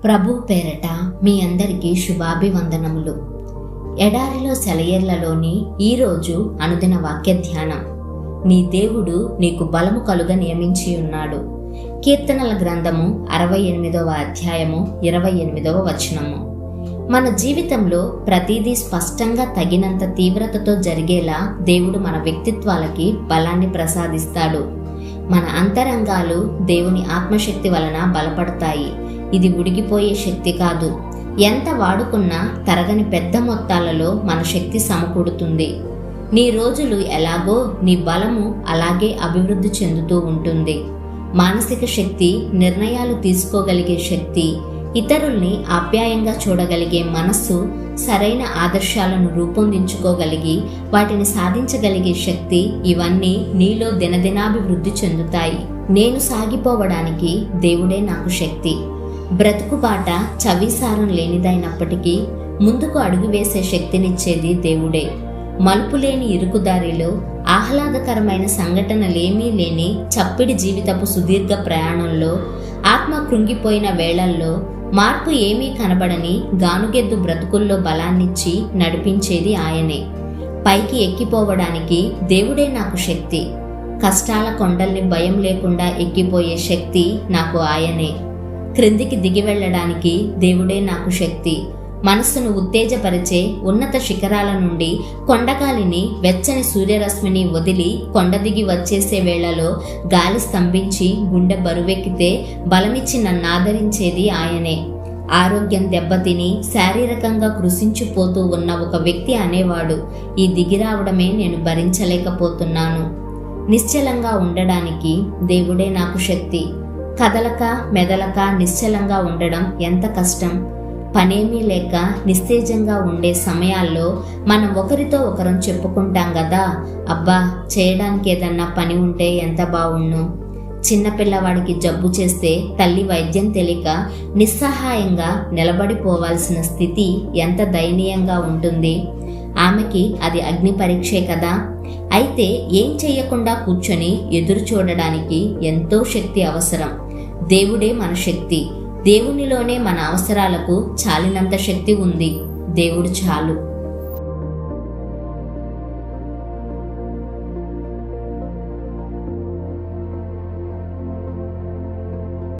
ప్రభు పేరట మీ అందరికీ శుభాభివందనములు. ఎడారిలో సెలయేర్లలోని ఈరోజు అనుదిన వాక్య ధ్యానం. నీ దేవుడు నీకు బలము కలుగ నియమించి ఉన్నాడు. కీర్తనల గ్రంథము 68వ అధ్యాయము 28వ వచనము. మన జీవితంలో ప్రతిదీ స్పష్టంగా తగినంత తీవ్రతతో జరిగేలా దేవుడు మన వ్యక్తిత్వాలకి బలాన్ని ప్రసాదిస్తాడు. మన అంతరంగాలు దేవుని ఆత్మశక్తి వలన బలపడతాయి. ఇది ఉడిగిపోయే శక్తి కాదు. ఎంత వాడుకున్నా తరగని పెద్ద మొత్తాలలో మన శక్తి సమకూడుతుంది. నీ రోజులు ఎలాగో నీ బలము అలాగే అభివృద్ధి చెందుతూ ఉంటుంది. మానసిక శక్తి, నిర్ణయాలు తీసుకోగలిగే శక్తి, ఇతరుల్ని ఆప్యాయంగా చూడగలిగే మనస్సు, సరైన ఆదర్శాలను రూపొందించుకోగలిగి వాటిని సాధించగలిగే శక్తి, ఇవన్నీ నీలో దినదినాభివృద్ధి చెందుతాయి. నేను సాగిపోవడానికి దేవుడే నాకు శక్తి. బ్రతుకుబాట చవిసారం లేనిదైనప్పటికీ ముందుకు అడుగు వేసే శక్తినిచ్చేది దేవుడే. మలుపులేని ఇరుకుదారిలో, ఆహ్లాదకరమైన సంఘటనలేమీ లేని చప్పిడి జీవితపు సుదీర్ఘ ప్రయాణంలో, ఆత్మ కృంగిపోయిన వేళల్లో, మార్పు ఏమీ కనబడని గానుగెద్దు బ్రతుకుల్లో బలాన్నిచ్చి నడిపించేది ఆయనే. పైకి ఎక్కిపోవడానికి దేవుడే నాకు శక్తి. కష్టాల కొండల్ని భయం లేకుండా ఎక్కిపోయే శక్తి నాకు ఆయనే. క్రిందికి దిగి వెళ్ళడానికి దేవుడే నాకు శక్తి. మనస్సును ఉత్తేజపరిచే ఉన్నత శిఖరాల నుండి కొండగాలిని, వెచ్చని సూర్యరశ్మిని వదిలి కొండ దిగి వచ్చేసే వేళలో గాలి స్తంభించి గుండె బరువెక్కితే బలమిచ్చి నన్ను ఆదరించేది ఆయనే. ఆరోగ్యం దెబ్బతిని శారీరకంగా కృషించిపోతూ ఉన్న ఒక వ్యక్తి అనేవాడు, ఈ దిగిరావడమే నేను భరించలేకపోతున్నాను. నిశ్చలంగా ఉండడానికి దేవుడే నాకు శక్తి. కదలక మెదలక నిశ్చలంగా ఉండడం ఎంత కష్టం. పనేమీ లేక నిస్తేజంగా ఉండే సమయాల్లో మనం ఒకరితో ఒకరం చెప్పుకుంటాం కదా, అబ్బా చేయడానికి ఏదన్నా పని ఉంటే ఎంత బావుణ్ణు. చిన్నపిల్లవాడికి జబ్బు చేస్తే తల్లి వైద్యం తెలియక నిస్సహాయంగా నిలబడిపోవాల్సిన స్థితి ఎంత దయనీయంగా ఉంటుంది. ఆమెకి అది అగ్ని పరీక్షే కదా. అయితే ఏం చెయ్యకుండా కూర్చొని ఎదురు చూడడానికి ఎంతో శక్తి అవసరం. దేవుడే మన శక్తి. దేవునిలోనే మన అవసరాలకు చాలినంత శక్తి ఉంది. దేవుడు చాలు.